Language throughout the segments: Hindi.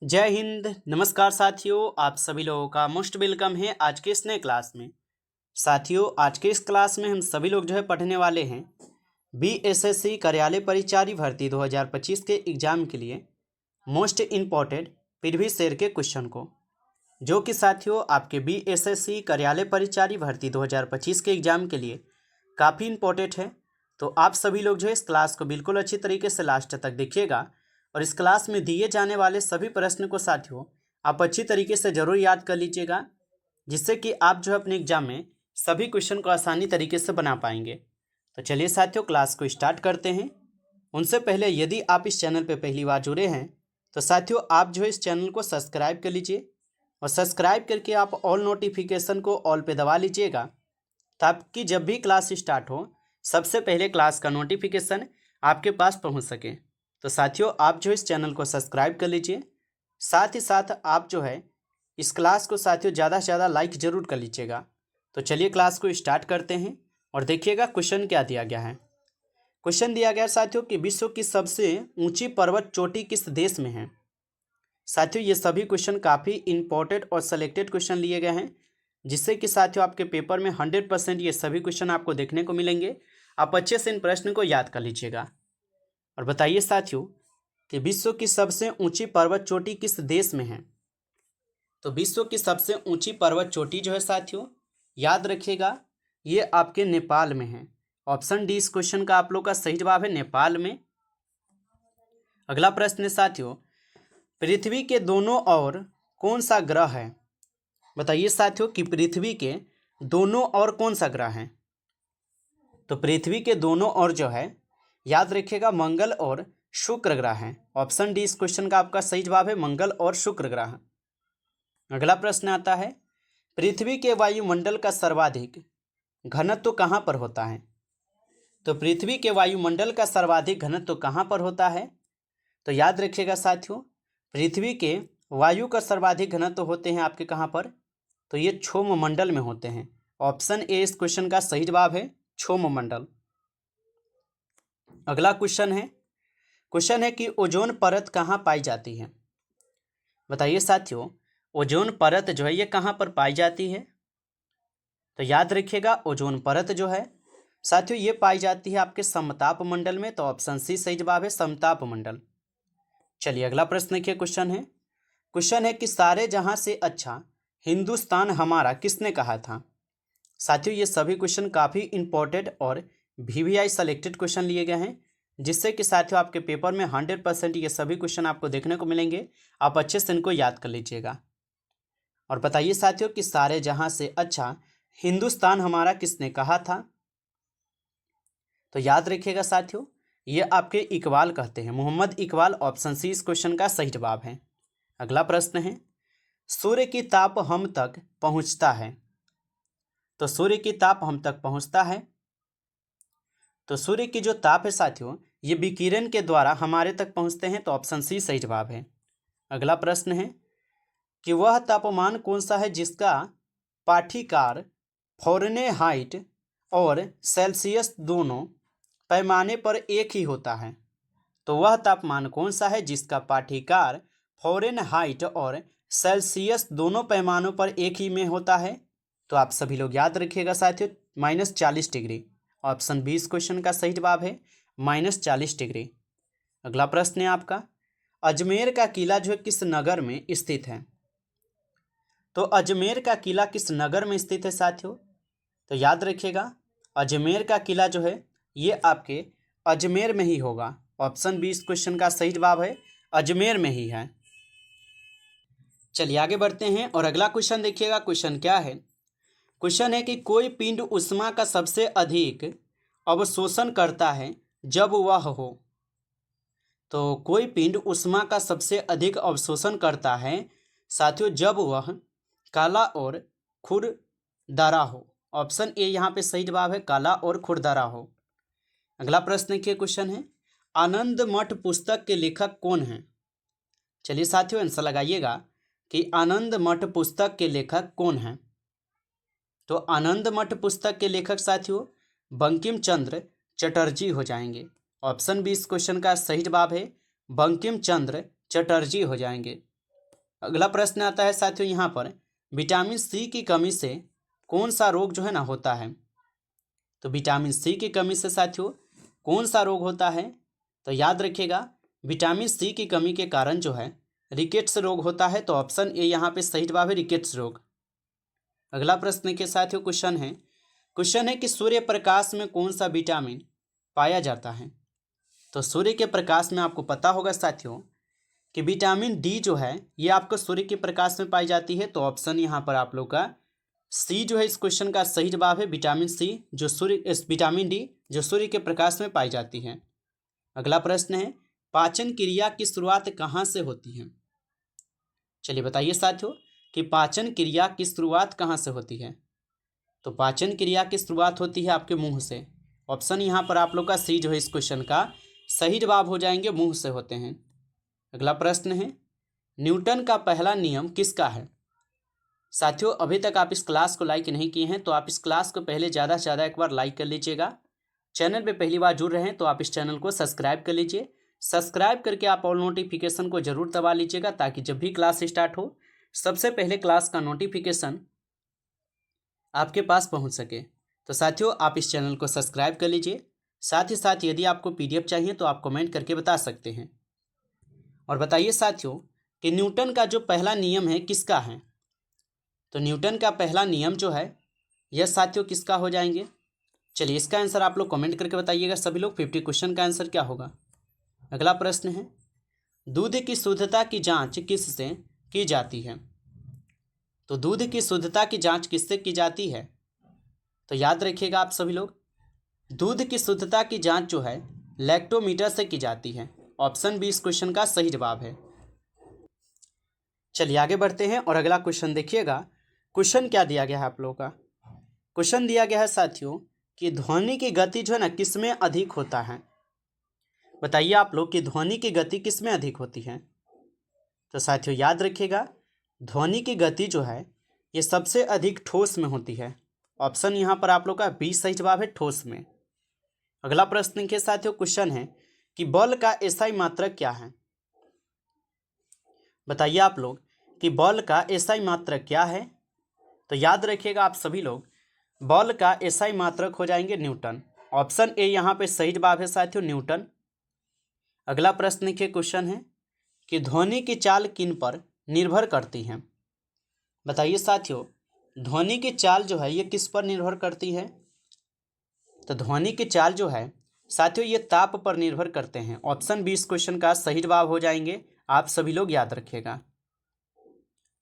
जय हिंद। नमस्कार साथियों, आप सभी लोगों का मोस्ट वेलकम है आज के इस नए क्लास में। साथियों, आज के इस क्लास में हम सभी लोग जो है पढ़ने वाले हैं बीएसएससी कार्यालय परिचारी भर्ती 2025 के एग्जाम के लिए मोस्ट इम्पॉर्टेंट प्रीवियस ईयर के क्वेश्चन को, जो कि साथियों आपके बीएसएससी कार्यालय परिचारी भर्ती 2025 के एग्जाम के लिए काफ़ी इम्पोर्टेंट है। तो आप सभी लोग जो है इस क्लास को बिल्कुल अच्छी तरीके से लास्ट तक देखिएगा और इस क्लास में दिए जाने वाले सभी प्रश्न को साथियों आप अच्छी तरीके से ज़रूर याद कर लीजिएगा, जिससे कि आप जो है अपने एग्जाम में सभी क्वेश्चन को आसानी तरीके से बना पाएंगे। तो चलिए साथियों, क्लास को स्टार्ट करते हैं। उनसे पहले यदि आप इस चैनल पर पहली बार जुड़े हैं तो साथियों आप जो है इस चैनल को सब्सक्राइब कर लीजिए और सब्सक्राइब करके आप ऑल नोटिफिकेशन को ऑल पे दबा लीजिएगा, ताकि जब भी क्लास स्टार्ट हो सबसे पहले क्लास का नोटिफिकेशन आपके पास पहुंच सके। तो साथियों आप जो इस चैनल को सब्सक्राइब कर लीजिए, साथ ही साथ आप जो है इस क्लास को साथियों ज़्यादा से ज़्यादा लाइक ज़रूर कर लीजिएगा। तो चलिए क्लास को स्टार्ट करते हैं और देखिएगा क्वेश्चन क्या दिया गया है। क्वेश्चन दिया गया साथियों कि विश्व की सबसे ऊंची पर्वत चोटी किस देश में है। साथियों ये सभी क्वेश्चन काफ़ी इंपॉर्टेंट और सेलेक्टेड क्वेश्चन लिए गए हैं, जिससे कि साथियों आपके पेपर में 100% ये सभी क्वेश्चन आपको देखने को मिलेंगे। आप अच्छे से इन प्रश्न को याद कर लीजिएगा और बताइए साथियों कि विश्व की सबसे ऊंची पर्वत चोटी किस देश में है। तो विश्व की सबसे ऊंची पर्वत चोटी जो है साथियों, याद रखिएगा, ये आपके नेपाल में है। ऑप्शन डी इस क्वेश्चन का आप लोग का सही जवाब है, नेपाल में। अगला प्रश्न है साथियों, पृथ्वी के दोनों ओर कौन सा ग्रह है। बताइए साथियों कि पृथ्वी के दोनों ओर कौन सा ग्रह है। तो पृथ्वी के दोनों ओर जो है, याद रखिएगा, मंगल और शुक्र ग्रह है। ऑप्शन डी इस क्वेश्चन का आपका सही जवाब है, मंगल और शुक्र ग्रह। अगला प्रश्न आता है, पृथ्वी के वायुमंडल का सर्वाधिक घनत्व कहाँ पर होता है। तो पृथ्वी के वायुमंडल का सर्वाधिक घनत्व कहाँ पर होता है। तो याद रखिएगा साथियों, पृथ्वी के वायु का सर्वाधिक घनत्व होते हैं आपके कहाँ पर, तो ये क्षोभ मंडल में होते हैं। ऑप्शन ए इस क्वेश्चन का सही जवाब है, क्षोभ मंडल। अगला क्वेश्चन है कि ओजोन परत कहाँ पाई जाती है। बताइए साथियों, ओजोन परत जो है ये कहाँ पर पाई जाती है। तो याद रखिएगा, ओजोन परत जो है साथियों ये पाई जाती है आपके समताप मंडल में। तो ऑप्शन सी सही जवाब है, समताप मंडल। चलिए अगला प्रश्न देखिए। क्वेश्चन है कि सारे जहां से अच्छा हिंदुस्तान हमारा किसने कहा था। साथियों ये सभी क्वेश्चन काफ़ी इंपॉर्टेंट और वीवीआई सेलेक्टेड क्वेश्चन लिए गए हैं, जिससे कि साथियों आपके पेपर में 100% ये सभी क्वेश्चन आपको देखने को मिलेंगे। आप अच्छे से इनको याद कर लीजिएगा और बताइए साथियों कि सारे जहां से अच्छा हिंदुस्तान हमारा किसने कहा था। तो याद रखिएगा साथियों, ये आपके इकबाल कहते हैं, मोहम्मद इकबाल। ऑप्शन सी इस क्वेश्चन का सही जवाब है। अगला प्रश्न है, सूर्य की ताप हम तक पहुंचता है। तो सूर्य की ताप हम तक पहुंचता है। तो सूर्य की जो ताप है साथियों, ये विकिरण के द्वारा हमारे तक पहुंचते हैं। तो ऑप्शन सी सही जवाब है। अगला प्रश्न है कि वह तापमान कौन सा है जिसका पाठ्यकार फ़ारेनहाइट और सेल्सियस दोनों पैमाने पर एक ही होता है। तो वह तापमान कौन सा है जिसका पाठ्यकार फ़ारेनहाइट और सेल्सियस दोनों पैमानों पर एक ही में होता है। तो आप सभी लोग याद रखिएगा साथियों, -40 डिग्री। ऑप्शन बी इस क्वेश्चन का सही जवाब है, -40 डिग्री। अगला प्रश्न है आपका, अजमेर का किला जो है किस नगर में स्थित है। तो अजमेर का किला किस नगर में स्थित है साथियों। तो याद रखिएगा, अजमेर का किला जो है ये आपके अजमेर में ही होगा। ऑप्शन बी इस क्वेश्चन का सही जवाब है, अजमेर में ही है। चलिए आगे बढ़ते हैं और अगला क्वेश्चन देखिएगा। क्वेश्चन क्या है, क्वेश्चन है कि कोई पिंड ऊष्मा का सबसे अधिक अवशोषण करता है जब वह हो। तो कोई पिंड ऊष्मा का सबसे अधिक अवशोषण करता है साथियों जब वह काला और खुरदरा हो। ऑप्शन ए यहाँ पे सही जवाब है, काला और खुरदरा हो। अगला प्रश्न के क्वेश्चन है, आनंद मठ पुस्तक के लेखक कौन हैं। चलिए साथियों आंसर लगाइएगा कि आनंद मठ पुस्तक के लेखक कौन हैं। तो आनंद मठ पुस्तक के लेखक साथियों बंकिम चंद्र चटर्जी हो जाएंगे। ऑप्शन बी इस क्वेश्चन का सही जवाब है, बंकिम चंद्र चटर्जी हो जाएंगे। अगला प्रश्न आता है साथियों यहाँ पर, विटामिन सी की कमी से कौन सा रोग जो है ना होता है। तो विटामिन सी की कमी से साथियों कौन सा रोग होता है। तो याद रखिएगा, विटामिन सी की कमी के कारण जो है रिकेट्स रोग होता है। तो ऑप्शन ए यहाँ पे सही जवाब है, रिकेट्स रोग। अगला प्रश्न के साथियों क्वेश्चन है कि सूर्य प्रकाश में कौन सा विटामिन पाया जाता है। तो सूर्य के प्रकाश में आपको पता होगा साथियों कि विटामिन डी जो है ये आपको सूर्य के प्रकाश में पाई जाती है। तो ऑप्शन यहाँ पर आप लोग का सी जो है इस क्वेश्चन का सही जवाब है, विटामिन सी जो विटामिन डी जो सूर्य के प्रकाश में पाई जाती है। अगला प्रश्न है, पाचन क्रिया की शुरुआत कहाँ से होती है। चलिए बताइए साथियों कि पाचन क्रिया की शुरुआत कहाँ से होती है। तो पाचन क्रिया की शुरुआत होती है आपके मुंह से। ऑप्शन यहाँ पर आप लोग का सी जो है इस क्वेश्चन का सही जवाब हो जाएंगे, मुंह से होते हैं। अगला प्रश्न है, न्यूटन का पहला नियम किसका है। साथियों अभी तक आप इस क्लास को लाइक नहीं किए हैं तो आप इस क्लास को पहले ज़्यादा से ज़्यादा एक बार लाइक कर लीजिएगा। चैनल पे पहली बार जुड़ रहे हैं तो आप इस चैनल को सब्सक्राइब कर लीजिए। सब्सक्राइब करके आप ऑल नोटिफिकेशन को जरूर दबा लीजिएगा ताकि जब भी क्लास स्टार्ट हो सबसे पहले क्लास का नोटिफिकेशन आपके पास पहुंच सके। तो साथियों आप इस चैनल को सब्सक्राइब कर लीजिए। साथ ही साथ यदि आपको पीडीएफ चाहिए तो आप कमेंट करके बता सकते हैं। और बताइए साथियों कि न्यूटन का जो पहला नियम है किसका है। तो न्यूटन का पहला नियम जो है यह साथियों किसका हो जाएंगे। चलिए इसका आंसर आप लोग कमेंट करके बताइएगा सभी लोग। 50 क्वेश्चन का आंसर क्या होगा। अगला प्रश्न है, दूध की शुद्धता की जांच किससे की जाती है। तो दूध की शुद्धता की जांच किससे की जाती है। तो याद रखिएगा आप सभी लोग, दूध की शुद्धता की जांच जो है लैक्टोमीटर से की जाती है। ऑप्शन बी इस क्वेश्चन का सही जवाब है। चलिए आगे बढ़ते हैं और अगला क्वेश्चन देखिएगा। क्वेश्चन क्या दिया गया है आप लोगों का। क्वेश्चन दिया गया है साथियों कि ध्वनि की गति जो है ना किसमें अधिक होता है। बताइए आप लोग कि ध्वनि की गति किसमें अधिक होती है। तो साथियों याद रखिएगा, ध्वनि की गति जो है ये सबसे अधिक ठोस में होती है। ऑप्शन यहाँ पर आप लोग का बी सही जवाब है, ठोस में। अगला प्रश्न के साथियों क्वेश्चन है कि बल का एसआई मात्रक क्या है। बताइए आप लोग कि बल का एसआई मात्रक क्या है। तो याद रखिएगा आप सभी लोग, बल का एसआई मात्रक हो जाएंगे न्यूटन। ऑप्शन ए यहाँ पे सही जवाब है साथियों, न्यूटन। अगला प्रश्न के क्वेश्चन है कि ध्वनि की चाल किन पर निर्भर करती है। बताइए साथियों ध्वनि की चाल जो है ये किस पर निर्भर करती है। तो ध्वनि की चाल जो है साथियों ये ताप पर निर्भर करते हैं। ऑप्शन बी इस क्वेश्चन का सही जवाब हो जाएंगे, आप सभी लोग याद रखिएगा।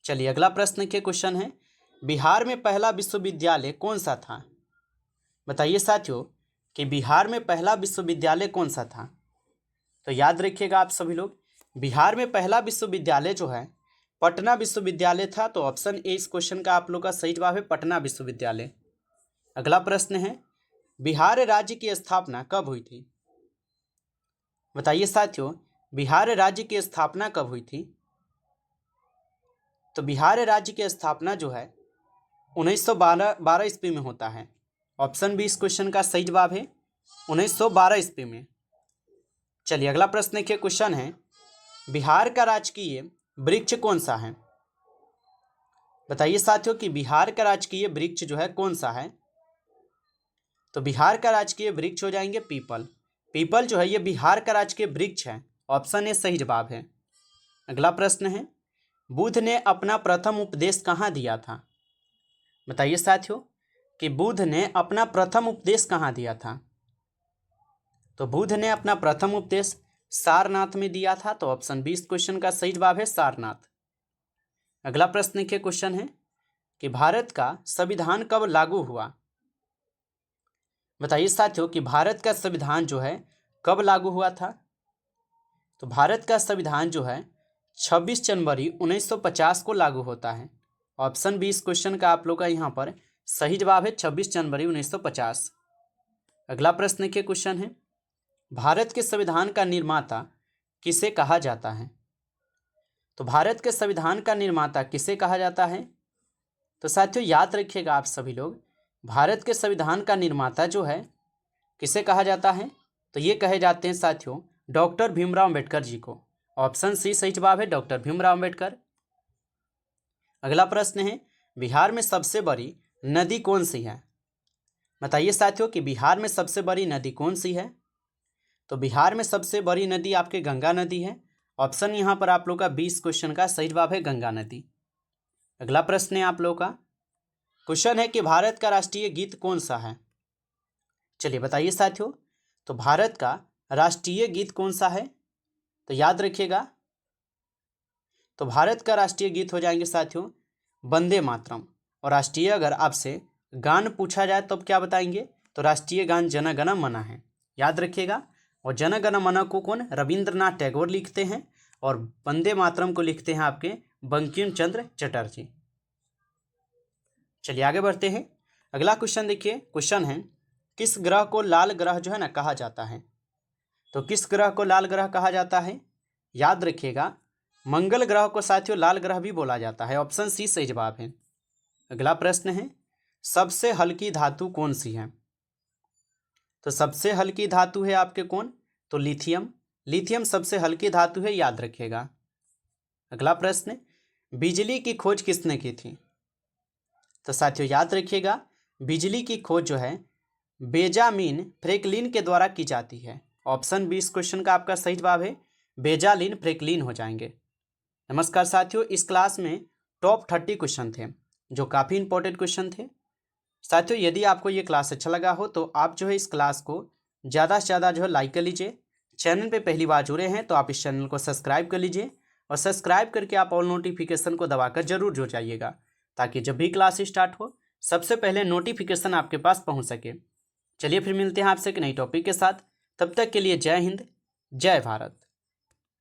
चलिए अगला प्रश्न के क्वेश्चन है, बिहार में पहला विश्वविद्यालय कौन सा था। बताइए साथियों कि बिहार में पहला विश्वविद्यालय कौन सा था। तो याद रखिएगा आप सभी लोग, बिहार में पहला विश्वविद्यालय जो है पटना विश्वविद्यालय था। तो ऑप्शन ए इस क्वेश्चन का आप लोग का सही जवाब है, पटना विश्वविद्यालय। अगला प्रश्न है, बिहार राज्य की स्थापना कब हुई थी। बताइए साथियों बिहार राज्य की स्थापना कब हुई थी। तो बिहार राज्य की स्थापना जो है 1912 ईस्वी में होता है। ऑप्शन बी इस क्वेश्चन का सही जवाब है, 1912 ईस्वी में। चलिए अगला प्रश्न के क्वेश्चन है, बिहार का राजकीय वृक्ष कौन सा है। बताइए साथियों कि बिहार का राजकीय वृक्ष जो है कौन सा है। तो बिहार का राजकीय वृक्ष हो जाएंगे पीपल। पीपल जो है ये बिहार का राजकीय वृक्ष है। ऑप्शन ए सही जवाब है। अगला प्रश्न है, बुद्ध ने अपना प्रथम उपदेश कहाँ दिया था। बताइए साथियों कि बुद्ध ने अपना प्रथम उपदेश कहाँ दिया था। तो बुद्ध ने अपना प्रथम उपदेश सारनाथ में दिया था। तो ऑप्शन बी इस क्वेश्चन का सही जवाब है, सारनाथ। अगला प्रश्न के क्वेश्चन है कि भारत का संविधान कब लागू हुआ। बताइए साथियों कि भारत का संविधान जो है कब लागू हुआ था। तो भारत का संविधान जो है 26 जनवरी 1950 को लागू होता है। ऑप्शन बी इस क्वेश्चन का आप लोग का यहाँ पर सही जवाब है, 26 जनवरी 1950। अगला प्रश्न के क्वेश्चन है, भारत के संविधान का निर्माता किसे कहा जाता है। तो भारत के संविधान का निर्माता किसे कहा जाता है। तो साथियों याद रखिएगा आप सभी लोग, भारत के संविधान का निर्माता जो है किसे कहा जाता है। तो ये कहे जाते हैं साथियों डॉक्टर भीमराव अंबेडकर जी को। ऑप्शन सी सही जवाब है, डॉक्टर भीमराव अंबेडकर। अगला प्रश्न है, बिहार में सबसे बड़ी नदी कौन सी है? बताइए साथियों कि बिहार में सबसे बड़ी नदी कौन सी है? तो बिहार में सबसे बड़ी नदी आपके गंगा नदी है। ऑप्शन यहाँ पर आप लोग का 20 क्वेश्चन का सही जवाब है गंगा नदी। अगला प्रश्न है आप लोग का, क्वेश्चन है कि भारत का राष्ट्रीय गीत कौन सा है? चलिए बताइए साथियों, तो भारत का राष्ट्रीय गीत कौन सा है? तो याद रखिएगा, तो भारत का राष्ट्रीय गीत हो जाएंगे साथियों वंदे मातरम। और राष्ट्रीय अगर आपसे गान पूछा जाए तब क्या बताएंगे? तो राष्ट्रीय गान जन गण मन है, याद रखिएगा। और जन गण मन को कौन? रविंद्रनाथ टैगोर लिखते हैं, और वंदे मातरम को लिखते हैं आपके बंकिम चंद्र चटर्जी। चलिए आगे बढ़ते हैं। अगला क्वेश्चन देखिए, क्वेश्चन है, किस ग्रह को लाल ग्रह जो है ना कहा जाता है? तो किस ग्रह को लाल ग्रह कहा जाता है? याद रखिएगा, मंगल ग्रह को साथियों लाल ग्रह भी बोला जाता है। ऑप्शन सी सही जवाब है। अगला प्रश्न है, सबसे हल्की धातु कौन सी है? तो सबसे हल्की धातु है आपके कौन? तो लिथियम। लिथियम सबसे हल्की धातु है, याद रखिएगा। अगला प्रश्न, बिजली की खोज किसने की थी? तो साथियों याद रखिएगा, बिजली की खोज जो है बेंजामिन फ्रैंकलिन के द्वारा की जाती है। ऑप्शन 20 क्वेश्चन का आपका सही जवाब है बेंजामिन फ्रैंकलिन हो जाएंगे। नमस्कार साथियों, इस क्लास में टॉप 30 क्वेश्चन थे जो काफ़ी इंपॉर्टेंट क्वेश्चन थे। साथियों यदि आपको ये क्लास अच्छा लगा हो तो आप जो है इस क्लास को ज़्यादा से ज़्यादा जो है लाइक कर लीजिए। चैनल पे पहली बार जुड़े हैं तो आप इस चैनल को सब्सक्राइब कर लीजिए, और सब्सक्राइब करके आप ऑल नोटिफिकेशन को दबाकर जरूर जुड़ जाइएगा, ताकि जब भी क्लास स्टार्ट हो सबसे पहले नोटिफिकेशन आपके पास पहुँच सके। चलिए फिर मिलते हैं आपसे एक नई टॉपिक के साथ, तब तक के लिए जय हिंद, जय भारत।